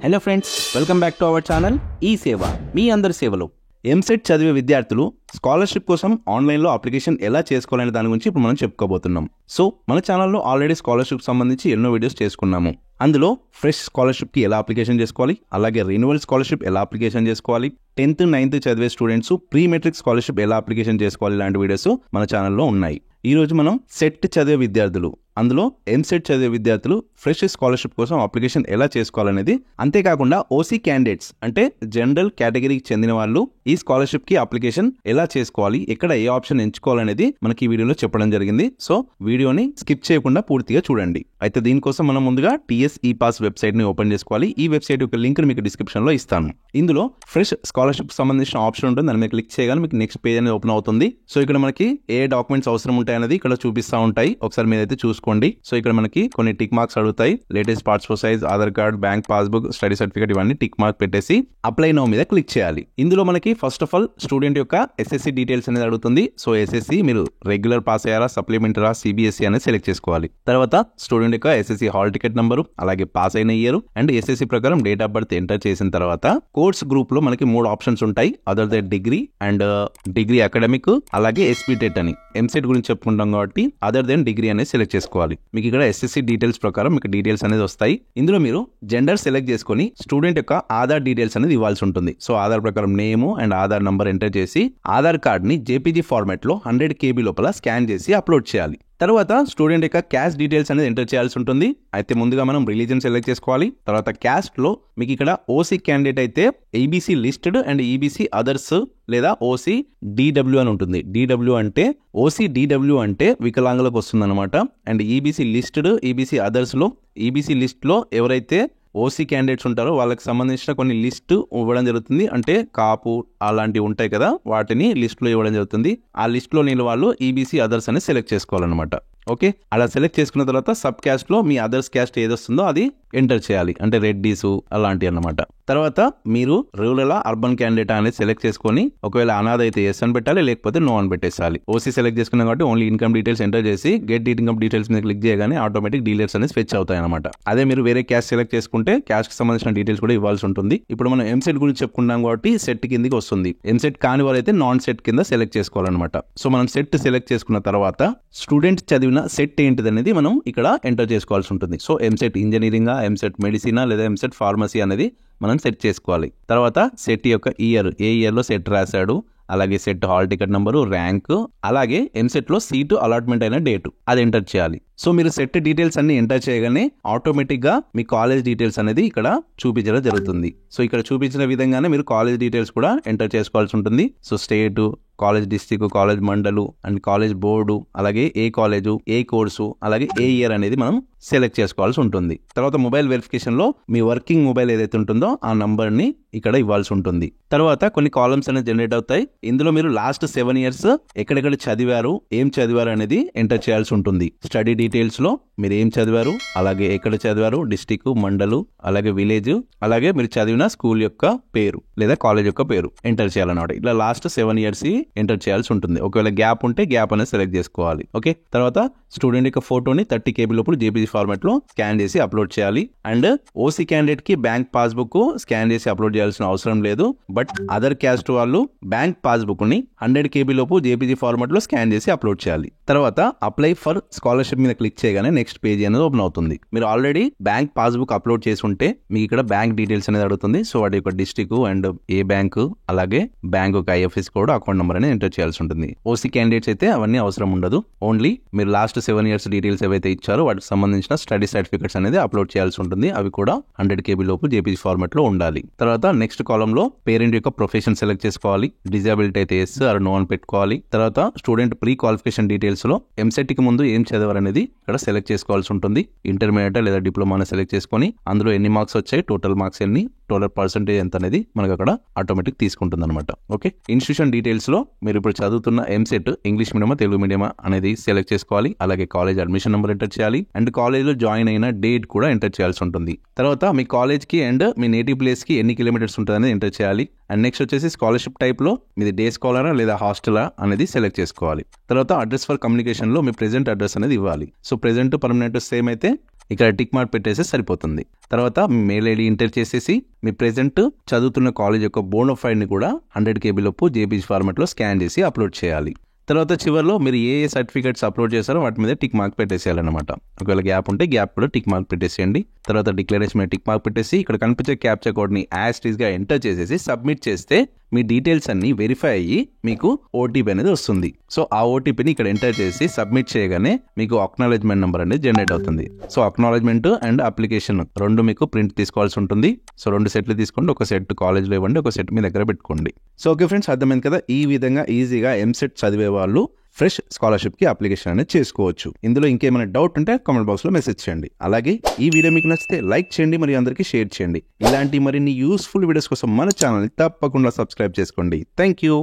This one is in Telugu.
Hello friends, welcome back to our channel ఈ సేవ మీ అందరి సేవలో. ఎంసెట్ చదివే విద్యార్థులు స్కాలర్షిప్ కోసం ఆన్లైన్లో అప్లికేషన్ ఎలా చేసుకోవాలనే దాని గురించి ఇప్పుడు మనం చెప్పుకోబోతున్నాం. సో మన ఛానల్లో ఆల్రెడీ స్కాలర్షిప్ సంబంధించి ఎన్నో వీడియోస్ చేసుకున్నాము. అందులో ఫ్రెష్ స్కాలర్షిప్కి ఎలా అప్లికేషన్ చేసుకోవాలి, అలాగే రెన్యువల్ స్కాలర్షిప్ ఎలా అప్లికేషన్ చేసుకోవాలి, 10th 9th చదివే స్టూడెంట్స్ ప్రీ మెట్రిక్ స్కాలర్షిప్ ఎలా అప్లికేషన్ చేసుకోవాలి ఇలాంటి వీడియోస్ మన ఛానల్లో ఉన్నాయి. ఈ రోజు మనం సెట్ చదివే విద్యార్థులు, అందులో ఎంసెట్ చదివే విద్యార్థులు ఫ్రెష్ స్కాలర్షిప్ కోసం అప్లికేషన్ ఎలా చేసుకోవాలనేది, అంతేకాకుండా ఓసీ క్యాండిడేట్స్ అంటే జనరల్ కేటగిరీకి చెందిన వాళ్ళు ఈ స్కాలర్షిప్ కి అప్లికేషన్ ఎలా చేసుకోవాలి, ఎక్కడ ఏ ఆప్షన్ ఎంచుకోవాలనేది మనకి ఈ వీడియోలో చెప్పడం జరిగింది. సో వీడియోని స్కిప్ చేయకుండా పూర్తిగా చూడండి. అయితే దీనికోసం మనం ముందుగా టీఎస్ ఈ పాస్ వెబ్సైట్ ని ఓపెన్ చేసుకోవాలి. ఈ వెబ్సైట్ యొక్క లింక్ మీకు డిస్క్రిప్షన్ లో ఇస్తాను. ఇందులో ఫ్రెష్ స్కాలర్షిప్ సంబంధించిన ఆప్షన్ ఉంటుంది, దాన్ని క్లిక్ చేయగానే మీకు నెక్స్ట్ పేజ్ అనేది ఓపెన్ అవుతుంది. సో ఇక్కడ మనకి ఏ డాక్యుమెంట్స్ అవసరం ఉంటాయి అనేది ఇక్కడ చూపిస్తూ ఉంటాయి. ఒకసారి మీరైతే చూసుకోండి. సో ఇక్కడ మనకి కొన్ని టిక్ మార్క్స్ అడుగుతాయి. Latest passport size, Aadhaar card, bank passbook, study certificate, ఇవన్నీ టిక్ మార్క్ పెట్టేసి అప్లై నౌ మీద క్లిక్ చేయాలి. ఇందులో మనకి ఫస్ట్ ఆఫ్ ఆల్ స్టూడెంట్ యొక్క ఎస్ఎస్సి డీటెయిల్స్ అనేది అడుగుతుంది. సో ఎస్ఎస్సి మీరు రెగ్యులర్ పాస్ అయ్యారా, సప్లిమెంటరా, సిబిఎస్ఈ అనేది సెలెక్ట్ చేసుకోవాలి. తర్వాత స్టూడెంట్ యొక్క ఎస్ఎస్సి హాల్ టికెట్ నంబరు, అలాగే పాస్ అయిన ఇయర్ అండ్ ఎస్ఎస్సి ప్రకారం డేట్ ఆఫ్ బర్త్ ఎంటర్ చేసిన తర్వాత కోర్స్ గ్రూప్ లో మనకి 3 ఆప్షన్స్ ఉంటాయి. Other than degree and degree academic, అలాగే ఎస్పీటెట్ అని. ఎంసెట్ గురించి చెప్పుకుంటాం కాబట్టి అదర్ దెన్ డిగ్రీ అనేది సెలెక్ట్ చేసుకోవాలి. మీకు ఇక్కడ ఎస్ఎస్సి డీటెయిల్స్ ప్రకారం మీకు డీటెయిల్స్ అనేది వస్తాయి. ఇందులో మీరు జెండర్ సెలెక్ట్ చేసుకుని స్టూడెంట్ యొక్క ఆధార్ డీటెయిల్స్ అనేది ఇవ్వాల్సి ఉంటుంది. సో ఆధార్ ప్రకారం name and Aadhaar number enter చేసి ఆధార్ కార్డ్ ని జేపీజీ ఫార్మాట్ లో 100 KB లోపల స్కాన్ చేసి అప్లోడ్ చేయాలి. తర్వాత స్టూడెంట్ యొక్క క్యాస్ట్ డీటెయిల్స్ అనేది ఎంటర్ చేయాల్సి ఉంటుంది. అయితే ముందుగా మనం రిలీజన్ సెలెక్ట్ చేసుకోవాలి. తర్వాత క్యాస్ట్ లో మీకు ఇక్కడ ఓసీ క్యాండిడేట్ అయితే EBC listed and EBC others లేదా ఓసీ డిడబ్ల్యూ అని ఉంటుంది. డిడబ్ల్యూ అంటే ఓసీ డిడబ్ల్యూ అంటే వికలాంగులకు వస్తుంది అనమాట. And EBC listed, EBC others లో ఈబీసీ లిస్ట్ లో ఎవరైతే ఓసీ క్యాండిడేట్స్ ఉంటారో వాళ్ళకి సంబంధించిన కొన్ని లిస్టు ఇవ్వడం జరుగుతుంది. అంటే కాపు అలాంటివి ఉంటాయి కదా, వాటిని లిస్టులో ఇవ్వడం జరుగుతుంది. ఆ లిస్టులో నేను వాళ్ళు ఈబీసీ అదర్స్ అని సెలెక్ట్ చేసుకోవాలన్నమాట. ఓకే, అలా సెలెక్ట్ చేసుకున్న తర్వాత సబ్ క్యాస్ట్ లో మీ అదర్స్ క్యాస్ట్ ఏది వస్తుందో అది ఎంటర్ చేయాలి. అంటే రెడ్డీస్ అలాంటివి అన్నమాట. తర్వాత మీరు రూరల్ అర్బన్ క్యాండిడేట్ అనేది సెలెక్ట్ చేసుకొని ఒకవేళ అనాథ అయితే ఎస్ అని పెట్టాలి, లేకపోతే నో అని పెట్టేసాలి. ఓసీ సెలెక్ట్ చేసుకున్నాం కాబట్టి ఓన్లీ ఇన్కమ్ డీటెయిల్స్ ఎంటర్ చేసి గెట్ ఇన్కమ్ డీటెయిల్స్ మీద క్లిక్ చేయగానే ఆటోమేటిక్ డీటెయిల్స్ అనేది ఫెచ్ అవుతాయి అనమాట. అదే మీరు వేరే క్యాస్ట్ సెలెక్ట్ చేసుకుంటే క్యాస్ట్ కి సంబంధించిన డీటెయిల్స్ కూడా ఇవ్వాల్సి ఉంటుంది. ఇప్పుడు మనం ఎంసెట్ గురించి చెప్పుకున్నాం కాబట్టి సెట్ కిందకి వస్తుంది. ఎంసెట్ కాని వారైతే నాన్ సెట్ కింద సెలెక్ట్ చేసుకోవాలన్నమాట. సో మనం సెట్ సెలెక్ట్ చేసుకున్న తర్వాత స్టూడెంట్ చదివిన సెట్ ఏంటిది అనేది మనం ఇక్కడ ఎంటర్ చేసుకోవాల్సి ఉంటుంది. సో ఎంసెట్ ఇంజనీరింగా, ఎంసెట్ మెడిసినా లేదా ఎంసెట్ ఫార్మసీ అనేది మనం సెట్ చేసుకోవాలి. తర్వాత సెట్ యొక్క ఇయర్, ఏ ఇయర్ లో సెట్ రాశాడు, అలాగే set hall ticket number, rank, అలాగే ఎంసెట్ లో సీటు అలాట్మెంట్ అయిన డేటు అది ఎంటర్ చేయాలి. సో మీరు సెట్ డీటెయిల్స్ అన్ని ఎంటర్ చేయగానే ఆటోమేటిక్ గా మీ కాలేజ్ డీటెయిల్స్ అనేది ఇక్కడ చూపించడం జరుగుతుంది. సో ఇక్కడ చూపించిన విధంగానే మీరు కాలేజ్ డీటెయిల్స్ కూడా ఎంటర్ చేసుకోవాల్సి ఉంటుంది. So state, college district, college mandal and college board, అలాగే ఏ కాలేజు, ఏ కోర్సు, అలాగే ఏ ఇయర్ అనేది మనం సెలెక్ట్ చేసుకోవాల్సి ఉంటుంది. తర్వాత మొబైల్ వెరిఫికేషన్ లో మీ వర్కింగ్ మొబైల్ ఏదైతే ఉంటుందో ఆ నంబర్ ని ఇక్కడ ఇవ్వాల్సి ఉంటుంది. తర్వాత కొన్ని కాలమ్స్ అనేది జనరేట్ అవుతాయి. ఇందులో మీరు లాస్ట్ 7 years ఎక్కడెక్కడ చదివారు, ఏం చదివారు అనేది ఎంటర్ చేయాల్సి ఉంటుంది. స్టడీ డీటెయిల్స్ లో మీరు ఏం చదివారు, అలాగే ఎక్కడ చదివారు, డిస్ట్రిక్ట్, మండలు, అలాగే విలేజ్, అలాగే మీరు చదివిన స్కూల్ యొక్క పేరు లేదా కాలేజ్ యొక్క పేరు ఎంటర్ చేయాలన్నమాట. ఇట్లా లాస్ట్ 7 years ఎంటర్ చేయాల్సి ఉంటుంది. ఒకవేళ గ్యాప్ ఉంటే గ్యాప్ అనేది సెలెక్ట్ చేసుకోవాలి. ఓకే, తర్వాత స్టూడెంట్ యొక్క ఫోటోని 30 KB లోపల జేపీజీ ఫార్మాట్ లో స్కాన్ చేసి అప్లోడ్ చేయాలి. అండ్ ఓసీ క్యాండిడేట్ కి బ్యాంక్ పాస్బుక్ స్కాన్ చేసి అప్లోడ్ చేయాల్సిన అవసరం లేదు. బట్ అదర్ క్యాస్ట్ వాళ్ళు బ్యాంక్ పాస్బుక్ ని 100 KB లోపు జేపీజీ ఫార్మాట్ లో స్కాన్ చేసి అప్లోడ్ చేయాలి. తర్వాత అప్లై ఫర్ స్కాలర్షిప్ మీద క్లిక్ చేయగానే నెక్స్ట్ పేజ్ అనేది ఓపెన్ అవుతుంది. మీరు ఆల్రెడీ బ్యాంక్ పాస్బుక్ అప్లోడ్ చేసి ఉంటే మీకు ఇక్కడ బ్యాంక్ డీటెయిల్స్ అనేది అడుగుతుంది. సో వాటి యొక్క డిస్ట్రిక్ట్ అండ్ ఏ బ్యాంకు, అలాగే బ్యాంక్ యొక్క ఐఎఫ్ఎస్ కోడ్, అకౌంట్ నెంబర్ అనేది ఎంటర్ చేయాల్సి ఉంటుంది. ఓసీ క్యాండిడేట్స్ అయితే అవన్నీ అవసరం ఉండదు. ఓన్లీ మీరు లాస్ట్ 7 years డీటెయిల్స్ ఏవైతే ఇచ్చారో వాటికి సంబంధించిన స్టడీ సర్టిఫికేట్స్ అనేది అప్లోడ్ చేయాల్సి ఉంటుంది. అవి కూడా 100 KB లోపు జేపీజీ ఫార్మాట్ లో ఉండాలి. తర్వాత నెక్స్ట్ కాలమ్ లో పేరెంట్ యొక్క ప్రొఫెషన్ సెలెక్ట్ చేసుకోవాలి. డిజేబిలిటీ అయితే ఎస్ ఆర్ నో అని పెట్టుకోవాలి. తర్వాత స్టూడెంట్ ప్రీ క్వాలిఫికేషన్ డీటెయిల్స్ లో ఎంసెట్ కి ముందు ఏం చదవారు అనేది ఇక్కడ సెలెక్ట్ చేసుకోవాల్సి ఉంటుంది. ఇంటర్మీడియట్ లేదా డిప్లొమా సెలెక్ట్ చేసుకొని అందులో ఎన్ని మార్క్స్ వచ్చాయి, టోటల్ మార్క్స్ ఎన్ని, టోటల్ పర్సెంటేజ్ ఎంత అనేది మనకు అక్కడ ఆటోమేటిక్ తీసుకుంటుంది అనమాట. ఓకే, ఇన్స్టిట్యూషన్ డీటెయిల్స్ లో మీరు ఇప్పుడు చదువుతున్న ఎంసెట్ ఇంగ్లీష్ మీడియమా తెలుగు మీడియమా అనేది సెలెక్ట్ చేసుకోవాలి. అలాగే కాలేజ్ అడ్మిషన్ నెంబర్ ఎంటర్ చేయాలి అండ్ కాలేజ్ లో జాయిన్ అయిన డేట్ కూడా ఎంటర్ చేయాల్సి ఉంటుంది. తర్వాత మీ కాలేజ్ కి అండ్ మీ నేటివ్ ప్లేస్ కి ఎన్ని కిలోమీటర్స్ ఉంటుంది అనేది ఎంటర్ చేయాలి. అండ్ నెక్స్ట్ వచ్చేసి స్కాలర్షిప్ టైప్ లో మీది డే స్కాలరా లేదా హాస్టలా అనేది సెలెక్ట్ చేసుకోవాలి. తర్వాత అడ్రస్ ఫర్ కమ్యూనికేషన్ లో మీ ప్రెజెంట్ అడ్రస్ అనేది ఇవ్వాలి. సో ప్రెజెంట్ పర్మనెంట్ సేమ్ అయితే ఇక్కడ టిక్ మార్క్ పెట్టేస్తే సరిపోతుంది. తర్వాత మెయిల్ ఐడి ఎంటర్ చేసేసి మీ ప్రెజెంట్ చదువుతున్న కాలేజ్ యొక్క బోనోఫైడ్ని కూడా 100 KB లోపు జేపీజీ ఫార్మాట్లో స్కాన్ చేసి అప్లోడ్ చేయాలి. తర్వాత చివరిలో మీరు ఏ సర్టిఫికేట్స్ అప్లోడ్ చేస్తారో వాటి మీద టిక్ మార్క్ పెట్టేసేయాలన్నమాట. ఒకవేళ గ్యాప్ ఉంటే గ్యాప్ కూడా టిక్ మార్క్ పెట్టేసేయండి. తర్వాత డిక్లరేషన్ మీద టిక్ మార్క్ పెట్టేసి ఇక్కడ కనిపించే క్యాప్చా కోడ్ని యాజ్ ఇట్ ఈస్ గా ఎంటర్ చేసేసి సబ్మిట్ చేస్తే మీ డీటెయిల్స్ అన్ని వెరిఫై అయ్యి మీకు ఓటీపీ అనేది వస్తుంది. సో ఆ ఓటీపీని ఇక్కడ ఎంటర్ చేసి సబ్మిట్ చేయగానే మీకు అక్నాలెడ్జ్మెంట్ నెంబర్ అనేది జనరేట్ అవుతుంది. సో అక్నాలెడ్జ్మెంట్ అండ్ అప్లికేషన్ రెండు మీకు ప్రింట్ తీసుకోవాల్సి ఉంటుంది. సో 2 సెట్లు తీసుకోండి, ఒక సెట్ కాలేజ్లో ఇవ్వండి, ఒక సెట్ మీ దగ్గర పెట్టుకోండి. సో ఓకే ఫ్రెండ్స్, అర్థమైంది కదా. ఈ విధంగా ఈజీగా ఎంసెట్ చదివే వాళ్ళు ఫ్రెష్ స్కాలర్షిప్కి అప్లికేషన్ అనేది చేసుకోవచ్చు. ఇందులో ఇంకేమైనా డౌట్ ఉంటే కామెంట్ బాక్స్లో మెసేజ్ చేయండి. అలాగే ఈ వీడియో మీకు నచ్చితే లైక్ చేయండి, మరియు అందరికీ షేర్ చేయండి. ఇలాంటి మరిన్ని యూస్ఫుల్ వీడియోస్ కోసం మన ఛానల్ని తప్పకుండా సబ్స్క్రైబ్ చేసుకోండి. Thank you.